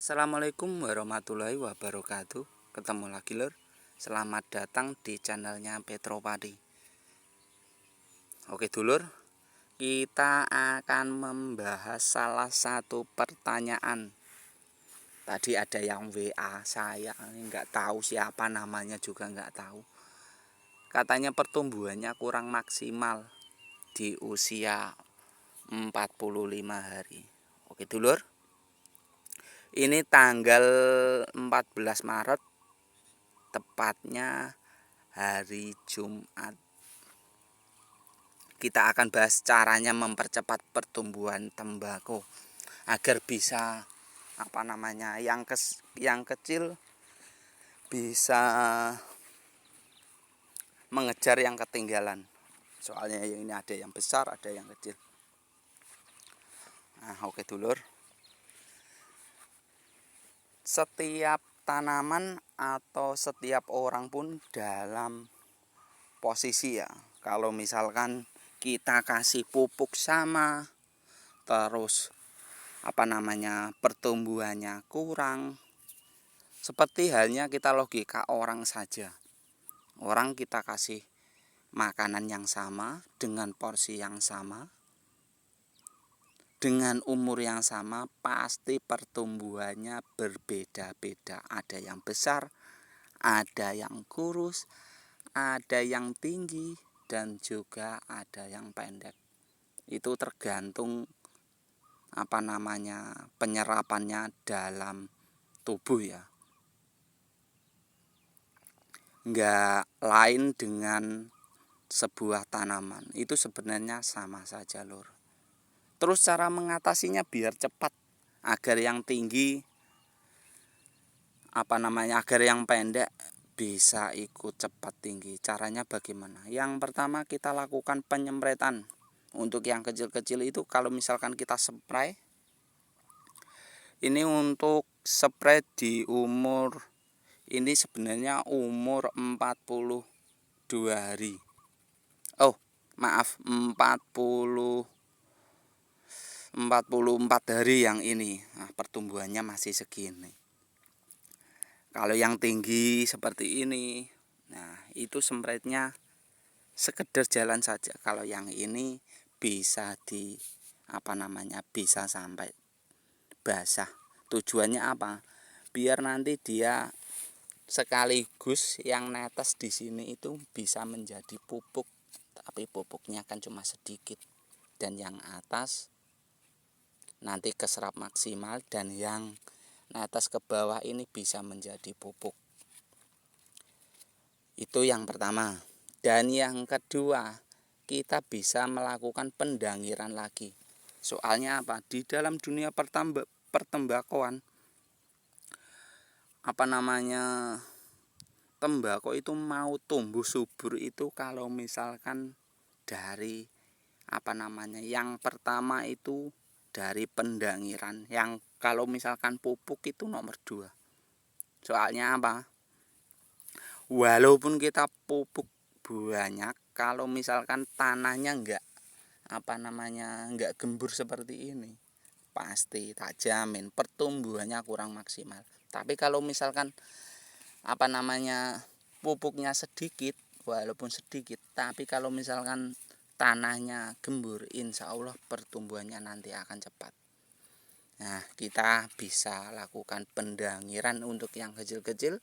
Assalamualaikum warahmatullahi wabarakatuh. Ketemu lagi lur. Selamat datang di channelnya Petropadi. Oke dulur, kita akan membahas salah satu pertanyaan. Tadi ada yang WA saya, nggak tahu siapa namanya juga nggak tahu. Katanya pertumbuhannya kurang maksimal di usia 45 hari. Oke dulur, ini tanggal 14 Maret, tepatnya hari Jumat. Kita akan bahas caranya mempercepat pertumbuhan tembakau agar bisa yang kecil bisa mengejar yang ketinggalan. Soalnya ini ada yang besar, ada yang kecil. Nah, oke dulur. Setiap tanaman atau setiap orang pun dalam posisi ya. Kalau misalkan kita kasih pupuk sama, terus pertumbuhannya kurang. Seperti halnya kita logika orang saja. Orang kita kasih makanan yang sama, dengan porsi yang sama, dengan umur yang sama, pasti pertumbuhannya berbeda-beda. Ada yang besar, ada yang kurus, ada yang tinggi, dan juga ada yang pendek. Itu tergantung penyerapannya dalam tubuh ya. Enggak lain dengan sebuah tanaman. Itu sebenarnya sama saja lur. Terus cara mengatasinya biar cepat, agar yang tinggi agar yang pendek bisa ikut cepat tinggi. Caranya bagaimana? Yang pertama kita lakukan penyemprotan. Untuk yang kecil-kecil itu kalau misalkan kita spray, ini untuk spray di umur ini sebenarnya umur 42 hari. Oh, maaf, 44 hari yang ini. Nah, pertumbuhannya masih segini. Kalau yang tinggi seperti ini, nah itu semprotnya sekedar jalan saja. Kalau yang ini bisa bisa sampai basah. Tujuannya apa? Biar nanti dia sekaligus yang netes di sini itu bisa menjadi pupuk, tapi pupuknya kan cuma sedikit, dan yang atas nanti keserap maksimal, dan yang netes ke bawah ini bisa menjadi pupuk. Itu yang pertama. Dan yang kedua, kita bisa melakukan pendangiran lagi. Soalnya apa? Di dalam dunia pertembakauan, tembakau itu mau tumbuh subur itu kalau misalkan dari yang pertama itu dari pendangiran. Yang kalau misalkan pupuk itu nomor 2. Soalnya apa? Walaupun kita pupuk banyak, kalau misalkan tanahnya enggak gembur seperti ini, pasti tak jamin pertumbuhannya kurang maksimal. Tapi kalau misalkan pupuknya sedikit, walaupun sedikit, tapi kalau misalkan tanahnya gembur, insya Allah pertumbuhannya nanti akan cepat. Nah, kita bisa lakukan pendangiran untuk yang kecil-kecil.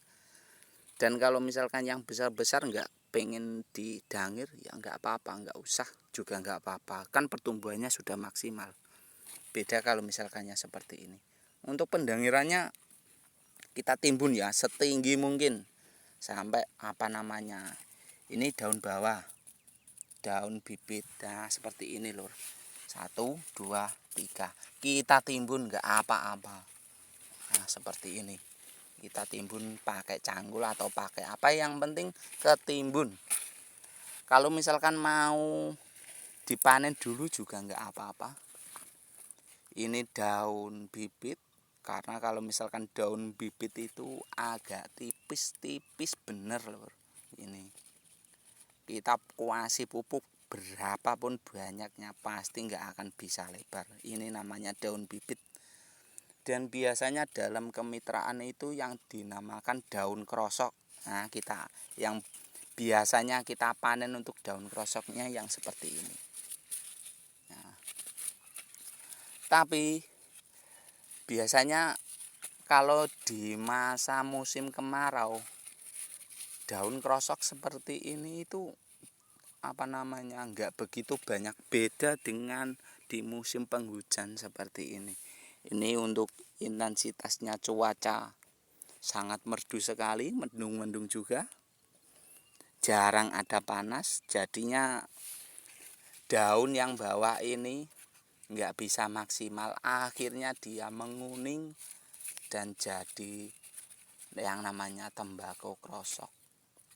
Dan kalau misalkan yang besar-besar nggak pengen didangir, ya nggak apa-apa, nggak usah juga nggak apa-apa. Kan pertumbuhannya sudah maksimal. Beda kalau misalkannya seperti ini. Untuk pendangirannya kita timbun ya setinggi mungkin sampai ini daun bawah, daun bibit. Nah, seperti ini lur. 1, 2, 3. Kita timbun nggak apa-apa. Nah, seperti ini. Kita timbun pakai cangkul atau pakai apa, yang penting ketimbun. Kalau misalkan mau dipanen dulu juga nggak apa-apa. Ini daun bibit, karena kalau misalkan daun bibit itu agak tipis-tipis bener lur. Ini kita kuasi pupuk berapapun banyaknya pasti nggak akan bisa lebar. Ini namanya daun bibit. Dan biasanya dalam kemitraan itu yang dinamakan daun krosok. Nah, yang biasanya kita panen untuk daun krosoknya yang seperti ini. Nah, tapi biasanya kalau di masa musim kemarau, daun krosok seperti ini itu nggak begitu banyak, beda dengan di musim penghujan seperti ini. Ini untuk intensitasnya cuaca sangat merdu sekali, mendung-mendung juga, jarang ada panas, jadinya daun yang bawah ini nggak bisa maksimal, akhirnya dia menguning dan jadi yang namanya tembakau krosok.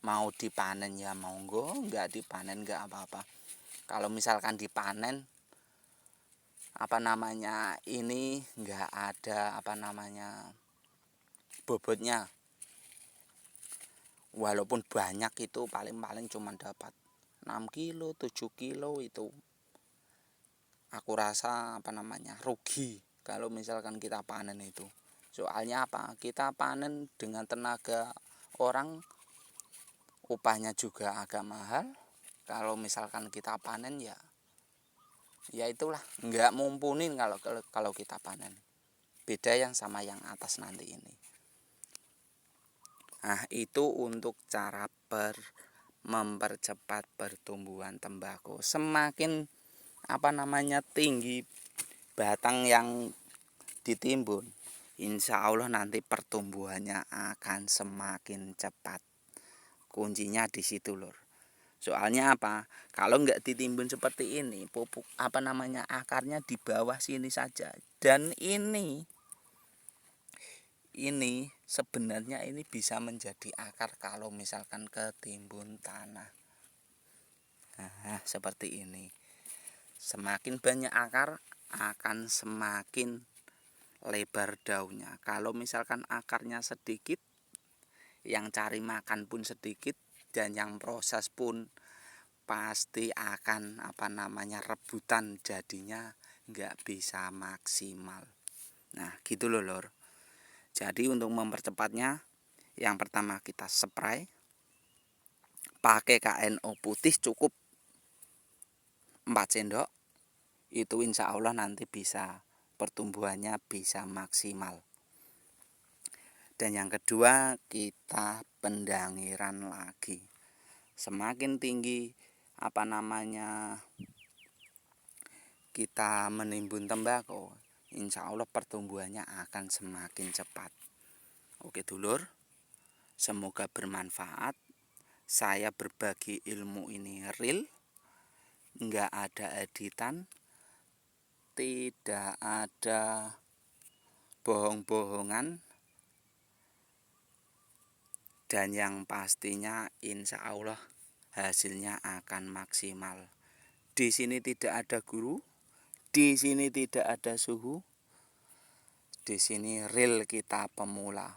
Mau dipanen ya monggo, nggak dipanen nggak apa-apa. Kalau misalkan dipanen ini nggak ada bobotnya, walaupun banyak itu paling cuma dapat 6 kilo 7 kilo, itu aku rasa rugi kalau misalkan kita panen itu. Soalnya kita panen dengan tenaga orang, upahnya juga agak mahal. Kalau misalkan kita panen ya itulah, nggak mumpunin kalau kita panen. Beda yang sama yang atas nanti ini. Nah, itu untuk cara mempercepat pertumbuhan tembakau. Semakin tinggi batang yang ditimbun, insya Allah nanti pertumbuhannya akan semakin cepat. Kuncinya di situ, Lur. Soalnya kalau nggak ditimbun seperti ini, pupuk akarnya di bawah sini saja. Dan ini sebenarnya ini bisa menjadi akar kalau misalkan ketimbun tanah. Nah, seperti ini. Semakin banyak akar akan semakin lebar daunnya. Kalau misalkan akarnya sedikit, yang cari makan pun sedikit, dan yang proses pun pasti akan rebutan, jadinya nggak bisa maksimal. Nah, gitu loh, Lor. Jadi untuk mempercepatnya, yang pertama kita spray pakai KNO putih cukup 4 sendok. Itu insya Allah nanti pertumbuhannya bisa maksimal. Dan yang kedua, kita pendangiran lagi. Semakin tinggi kita menimbun tembakau, insya Allah pertumbuhannya akan semakin cepat. Oke dulur, semoga bermanfaat. Saya berbagi ilmu ini real, nggak ada editan, tidak ada bohong-bohongan, dan yang pastinya insya Allah hasilnya akan maksimal. Di sini tidak ada guru, di sini tidak ada suhu, di sini real kita pemula.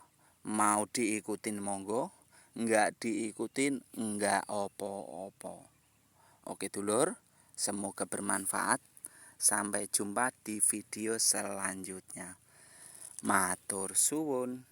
Mau diikutin monggo, nggak diikutin nggak opo-opo. Oke dulur, semoga bermanfaat. Sampai jumpa di video selanjutnya. Matur suwun.